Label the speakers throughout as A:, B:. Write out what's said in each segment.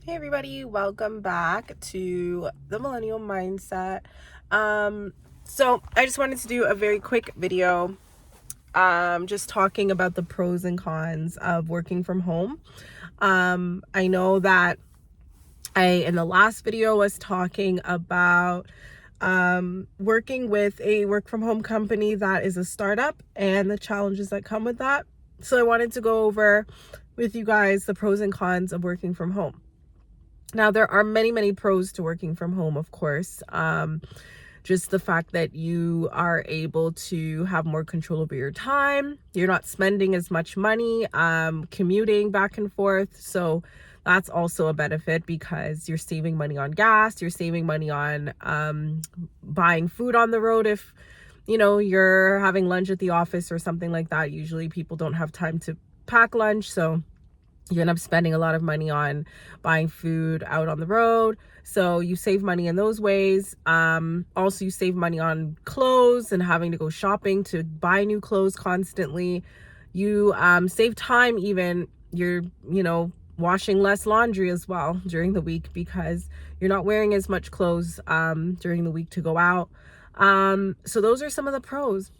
A: Hey everybody, welcome back to the Millennial Mindset. So I just wanted to do a very quick video, just talking about the pros and cons of working from home. I know that in the last video was talking about working with a work from home company that is a startup and the challenges that come with that. So I wanted to go over with you guys the pros and cons of working from home. Now, there are many pros to working from home, of course. Just the fact that you are able to have more control over your time. You're not spending as much money commuting back and forth. So that's also a benefit because you're saving money on gas. You're saving money on buying food on the road if, you're having lunch at the office or something like that. Usually people don't have time to pack lunch. So you end up spending a lot of money on buying food out on the road. So you save money in those ways. Also, you save money on clothes and having to go shopping to buy new clothes constantly. You save time even. You're, washing less laundry as well during the week because you're not wearing as much clothes during the week to go out. So those are some of the pros.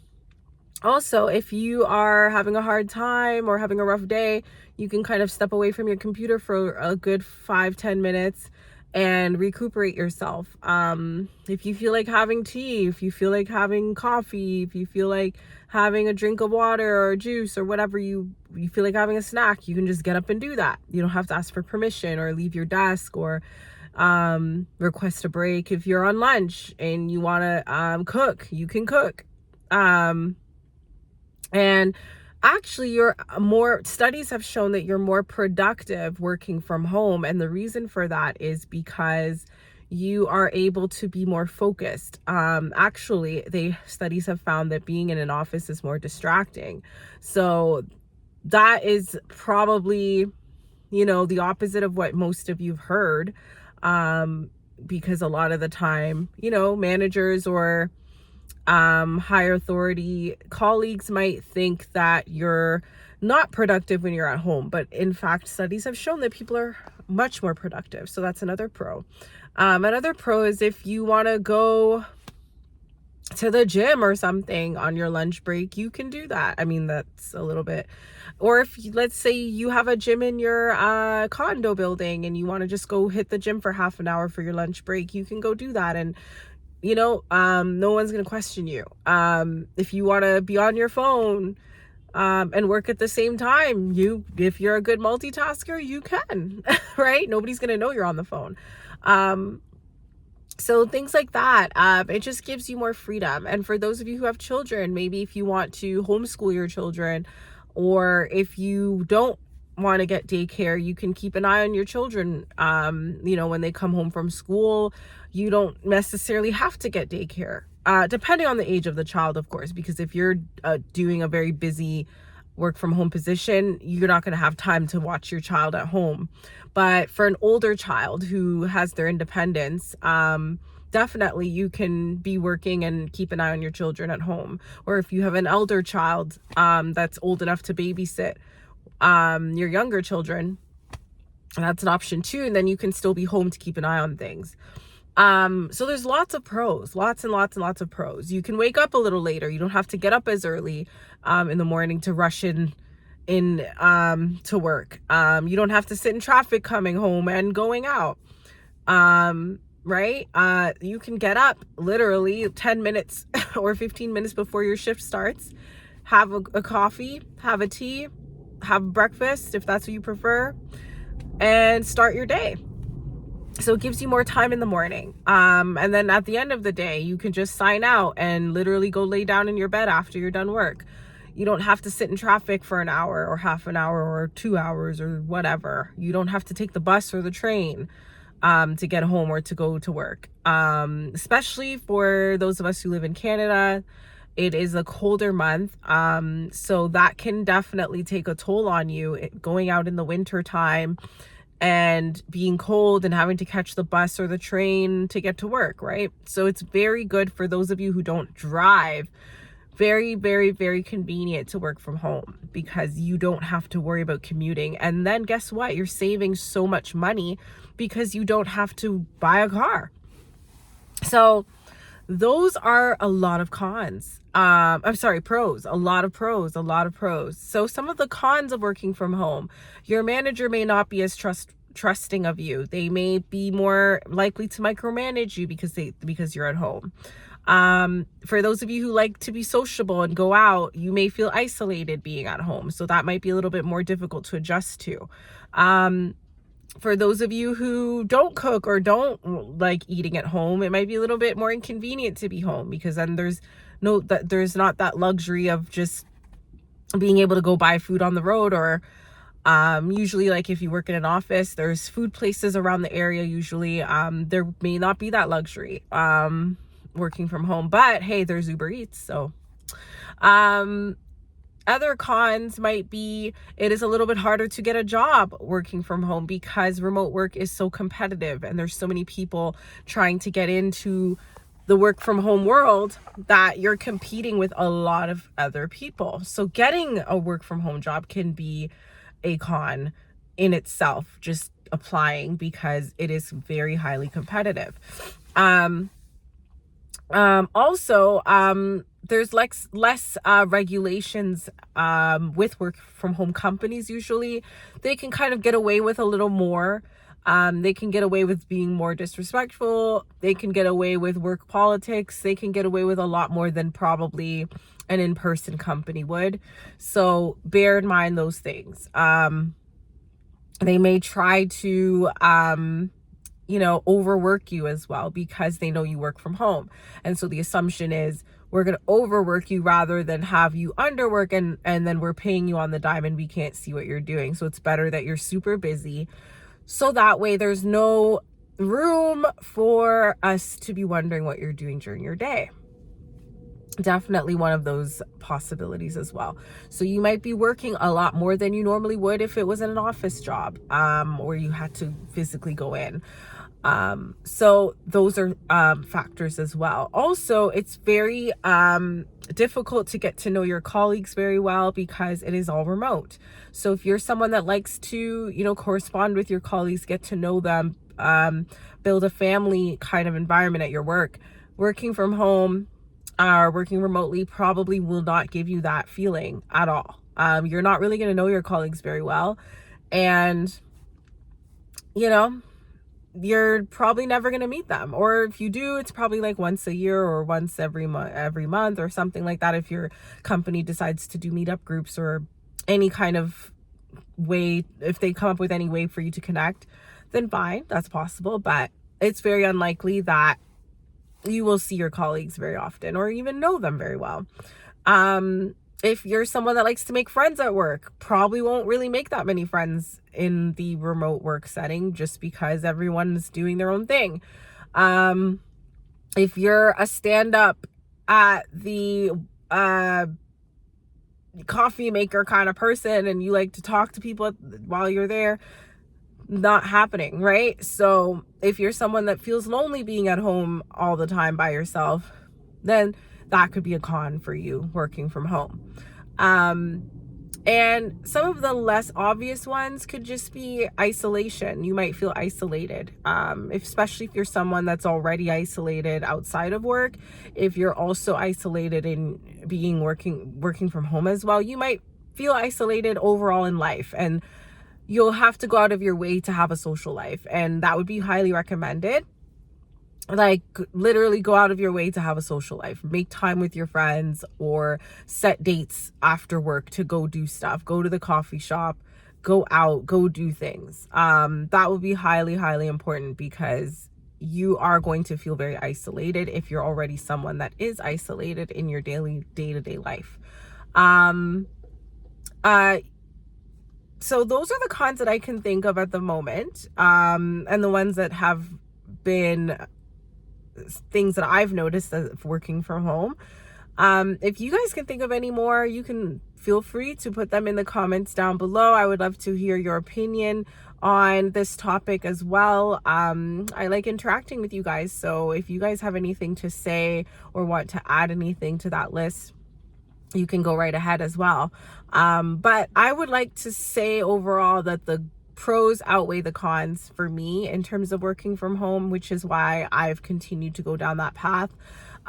A: Also, if you are having a hard time or having a rough day, you can kind of step away from your computer for a good 5-10 minutes and recuperate yourself. If you feel like having tea, if you feel like having coffee, if you feel like having a drink of water or juice or whatever you feel like having a snack, you can just get up and do that. You don't have to ask for permission or leave your desk or request a break. If you're on lunch and you want to cook, you can cook. And actually, studies have shown that you're more productive working from home. And the reason for that is because you are able to be more focused. Studies have found that being in an office is more distracting. So that is probably, the opposite of what most of you've heard. Because a lot of the time, managers or higher authority colleagues might think that you're not productive when you're at home, but in fact studies have shown that people are much more productive. So that's another pro. Another pro is if you want to go to the gym or something on your lunch break, you can do that. I mean, that's a little bit, or if let's say you have a gym in your condo building and you want to just go hit the gym for half an hour for your lunch break, you can go do that. And no one's going to question you. If you want to be on your phone and work at the same time, if you're a good multitasker, you can, right? Nobody's going to know you're on the phone. So things like that, it just gives you more freedom. And for those of you who have children, maybe if you want to homeschool your children, or if you don't want to get daycare, you can keep an eye on your children. When they come home from school, you don't necessarily have to get daycare, depending on the age of the child, of course, because if you're doing a very busy work from home position, you're not going to have time to watch your child at home. But for an older child who has their independence, definitely you can be working and keep an eye on your children at home. Or if you have an elder child that's old enough to babysit your younger children, that's an option too. And then you can still be home to keep an eye on things. So there's lots of pros, lots and lots of pros. You can wake up a little later. You don't have to get up as early in the morning to rush in to work. You don't have to sit in traffic coming home and going out. Right? You can get up literally 10 minutes or 15 minutes before your shift starts, have a coffee, have a tea, have breakfast if that's what you prefer, and start your day. So it gives you more time in the morning. And then at the end of the day, you can just sign out and literally go lay down in your bed after you're done work. You don't have to sit in traffic for an hour or half an hour or 2 hours or whatever. You don't have to take the bus or the train to get home or to go to work. Especially for those of us who live in Canada, it is a colder month. So that can definitely take a toll on you going out in the winter time and being cold and having to catch the bus or the train to get to work, right? So it's very good for those of you who don't drive very, very, very convenient to work from home because you don't have to worry about commuting. And then guess what? You're saving so much money because you don't have to buy a car. So those are a lot of cons. I'm sorry, pros, a lot of pros. So some of the cons of working from home: your manager may not be as trusting of you. They may be more likely to micromanage you because you're at home. For those of you who like to be sociable and go out, you may feel isolated being at home. So that might be a little bit more difficult to adjust to. For those of you who don't cook or don't like eating at home, it might be a little bit more inconvenient to be home, because then there's not that luxury of just being able to go buy food on the road, or usually, like if you work in an office, there's food places around the area. Usually there may not be that luxury working from home, but hey, there's Uber Eats. So other cons might be it is a little bit harder to get a job working from home because remote work is so competitive and there's so many people trying to get into the work from home world that you're competing with a lot of other people. So getting a work from home job can be a con in itself, just applying, because it is very highly competitive. Also, there's less regulations with work from home companies. Usually they can kind of get away with a little more. They can get away with being more disrespectful. They can get away with work politics. They can get away with a lot more than probably an in-person company would. So bear in mind those things. They may try to overwork you as well because they know you work from home. And so the assumption is we're going to overwork you rather than have you underwork, and then we're paying you on the dime and we can't see what you're doing. So it's better that you're super busy. So that way there's no room for us to be wondering what you're doing during your day. Definitely one of those possibilities as well. So you might be working a lot more than you normally would if it was an office job, or you had to physically go in. So those are factors as well. Also, it's very difficult to get to know your colleagues very well because it is all remote. So if you're someone that likes to, correspond with your colleagues, get to know them, build a family kind of environment at your work, working from home or working remotely probably will not give you that feeling at all. You're not really going to know your colleagues very well. And, you're probably never going to meet them. Or if you do, it's probably like once a year or once every month or something like that. If your company decides to do meetup groups or any kind of way, if they come up with any way for you to connect, then fine, that's possible. But it's very unlikely that you will see your colleagues very often or even know them very well. If you're someone that likes to make friends at work, probably won't really make that many friends in the remote work setting just because everyone's doing their own thing. If you're a stand-up at the coffee maker kind of person and you like to talk to people while you're there, not happening, right? So if you're someone that feels lonely being at home all the time by yourself, then that could be a con for you working from home. And some of the less obvious ones could just be isolation. You might feel isolated, especially if you're someone that's already isolated outside of work. If you're also isolated in being working from home as well, you might feel isolated overall in life, and you'll have to go out of your way to have a social life, and that would be highly recommended. Like literally go out of your way to have a social life, make time with your friends, or set dates after work to go do stuff, go to the coffee shop, go out, go do things. That would be highly, highly important because you are going to feel very isolated if you're already someone that is isolated in your day-to-day life. So those are the cons that I can think of at the moment, and the ones that have been things that I've noticed as working from home. If you guys can think of any more, you can feel free to put them in the comments down below. I would love to hear your opinion on this topic as well. I like interacting with you guys, so if you guys have anything to say or want to add anything to that list, you can go right ahead as well. But I would like to say overall that the pros outweigh the cons for me in terms of working from home, which is why I've continued to go down that path.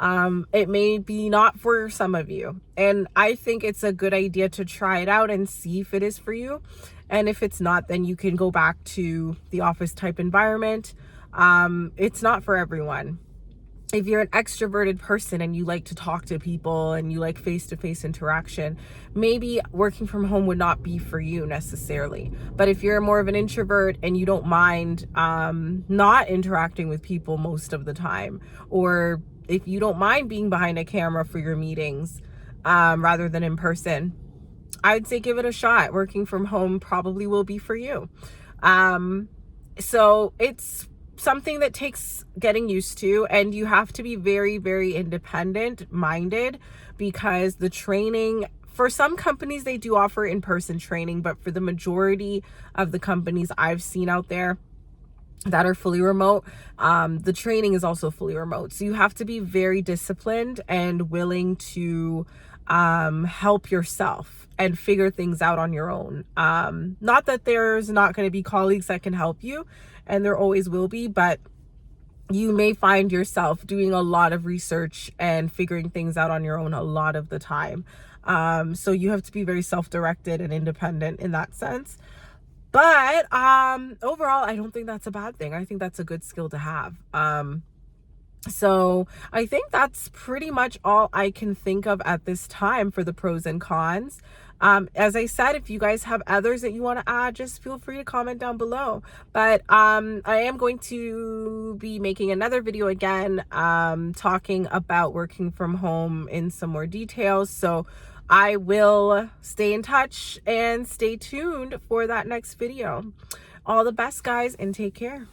A: It may be not for some of you, and I think it's a good idea to try it out and see if it is for you. And if it's not, then you can go back to the office type environment. It's not for everyone. If you're an extroverted person and you like to talk to people and you like face-to-face interaction, maybe working from home would not be for you necessarily. But if you're more of an introvert and you don't mind not interacting with people most of the time, or if you don't mind being behind a camera for your meetings rather than in person, I'd say give it a shot. Working from home probably will be for you. So it's something that takes getting used to, and you have to be very, very independent minded, because the training, for some companies they do offer in-person training, but for the majority of the companies I've seen out there that are fully remote, the training is also fully remote. So you have to be very disciplined and willing to help yourself and figure things out on your own. Not that there's not going to be colleagues that can help you, and there always will be, but you may find yourself doing a lot of research and figuring things out on your own a lot of the time. So you have to be very self-directed and independent in that sense. But overall, I don't think that's a bad thing. I think that's a good skill to have. So I think that's pretty much all I can think of at this time for the pros and cons. As I said, if you guys have others that you want to add, just feel free to comment down below. But I am going to be making another video again, talking about working from home in some more details. So I will stay in touch and stay tuned for that next video. All the best, guys, and take care.